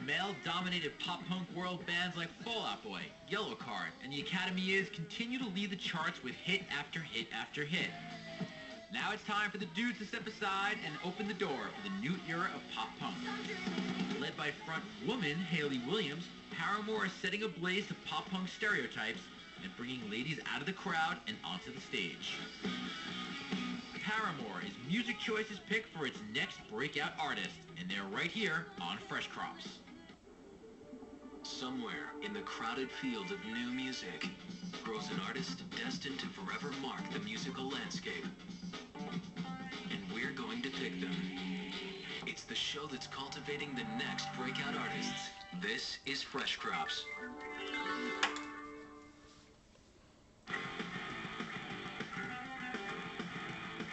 male-dominated pop-punk world bands like Fall Out Boy, Yellowcard, and the Academy Is continue to lead the charts with hit after hit after hit. Now it's time for the dudes to step aside and open the door for the new era of pop-punk. Led by front woman Hayley Williams, Paramore is setting ablaze to pop-punk stereotypes and bringing ladies out of the crowd and onto the stage. Paramore is Music Choice's pick for its next breakout artist, and they're right here on Fresh Crops. Somewhere in the crowded field of new music grows an artist destined to forever mark the musical landscape. And we're going to pick them. It's the show that's cultivating the next breakout artists. This is Fresh Crops.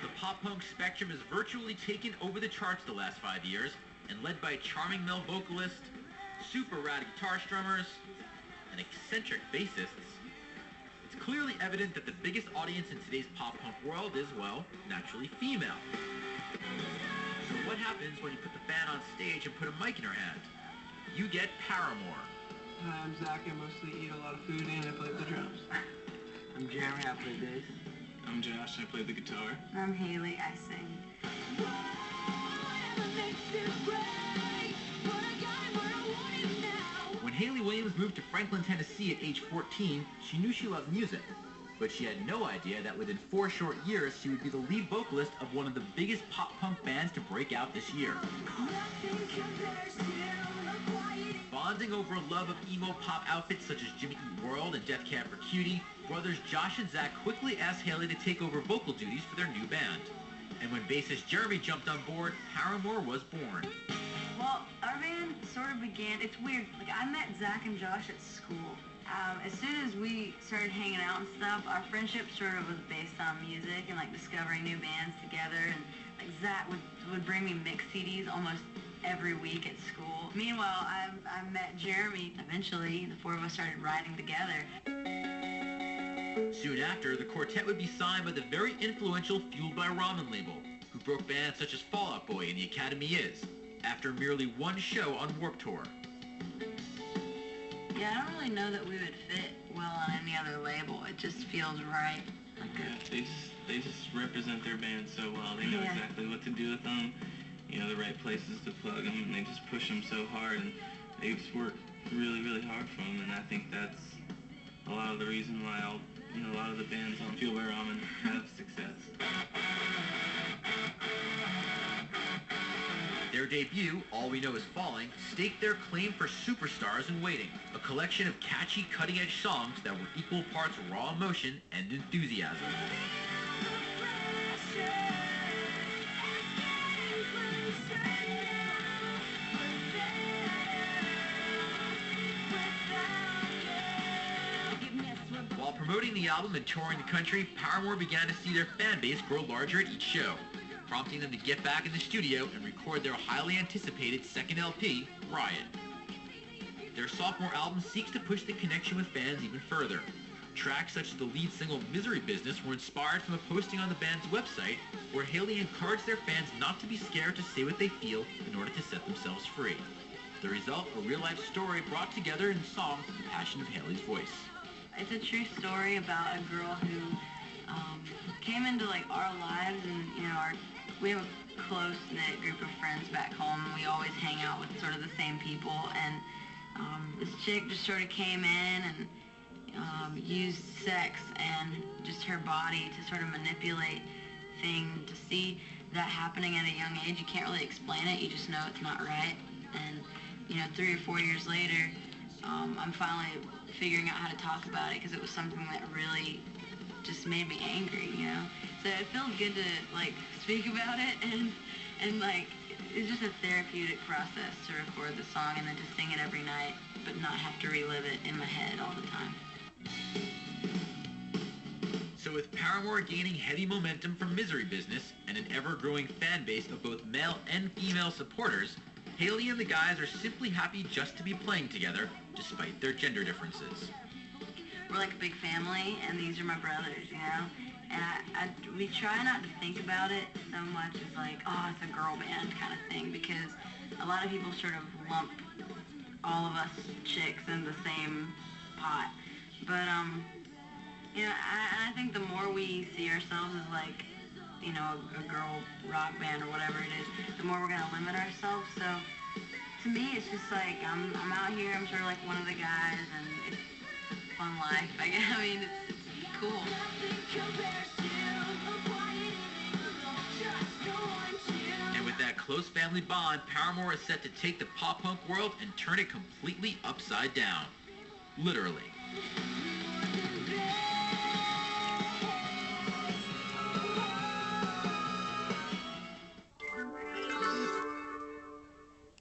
The pop-punk spectrum has virtually taken over the charts the last 5 years, and led by charming male vocalists, super rad guitar strummers, and eccentric bassists, it's clearly evident that the biggest audience in today's pop-punk world is, well, naturally female. So what happens when you put the band on stage and put a mic in her hand? You get Paramore. Hi, I'm Zach. I mostly eat a lot of food and I play the drums. I'm Jeremy. I play bass. I'm Josh. I play the guitar. I'm Haley. I sing. When Hayley Williams moved to Franklin, Tennessee at age 14, she knew she loved music. But she had no idea that within 4 short years, she would be the lead vocalist of one of the biggest pop-punk bands to break out this year. Bonding over a love of emo pop outfits such as Jimmy Eat World and Death Cab for Cutie, brothers Josh and Zach quickly asked Hayley to take over vocal duties for their new band. And when bassist Jeremy jumped on board, Paramore was born. Well, our band sort of began, it's weird, like I met Zach and Josh at school. As soon as we started hanging out and stuff, our friendship sort of was based on music and like discovering new bands together. And like Zach would bring me mix CDs almost every week at school. Meanwhile, I met Jeremy. Eventually, the 4 of us started writing together. Soon after, the quartet would be signed by the very influential Fueled by Ramen label, who broke bands such as Fall Out Boy and the Academy Is, after merely 1 show on Warped Tour. Yeah, I don't really know that we would fit well on any other label. It just feels right. Like Yeah, they just represent their band so well. They know exactly what to do with them, you know, the right places to plug them, and they just push them so hard, and they just work really, really hard for them. And I think that's a lot of the reason why a lot of the bands on Fueled by Ramen have success. Their debut, All We Know Is Falling, staked their claim for Superstars in Waiting, a collection of catchy, cutting-edge songs that were equal parts raw emotion and enthusiasm. While promoting the album and touring the country, Paramore began to see their fan base grow larger at each show, prompting them to get back in the studio and record their highly anticipated second LP, Riot. Their sophomore album seeks to push the connection with fans even further. Tracks such as the lead single Misery Business were inspired from a posting on the band's website where Hayley encouraged their fans not to be scared to say what they feel in order to set themselves free. The result, a real-life story brought together in song with the passion of Hayley's voice. It's a true story about a girl who came into like our lives, and we have a close-knit group of friends back home. We always hang out with sort of the same people, and this chick just sort of came in and used sex and just her body to sort of manipulate things. To see that happening at a young age, you can't really explain it. You just know it's not right. And 3 or 4 years later, I'm finally figuring out how to talk about it because it was something that really just made me angry, So it feels good to like speak about it, and like it's just a therapeutic process to record the song and then to sing it every night, but not have to relive it in my head all the time. So with Paramore gaining heavy momentum from Misery Business and an ever-growing fan base of both male and female supporters, Hayley and the guys are simply happy just to be playing together, despite their gender differences. We're like a big family, and these are my brothers, And we try not to think about it so much as like, oh, it's a girl band kind of thing, because a lot of people sort of lump all of us chicks in the same pot. But, you know, I think the more we see ourselves as like, you know, a girl rock band or whatever it is, the more we're gonna limit ourselves. So to me, it's just like I'm out here. I'm sort of like one of the guys, and it's a fun life. I guess. I mean, it's cool. And with that close family bond, Paramore is set to take the pop punk world and turn it completely upside down. Literally.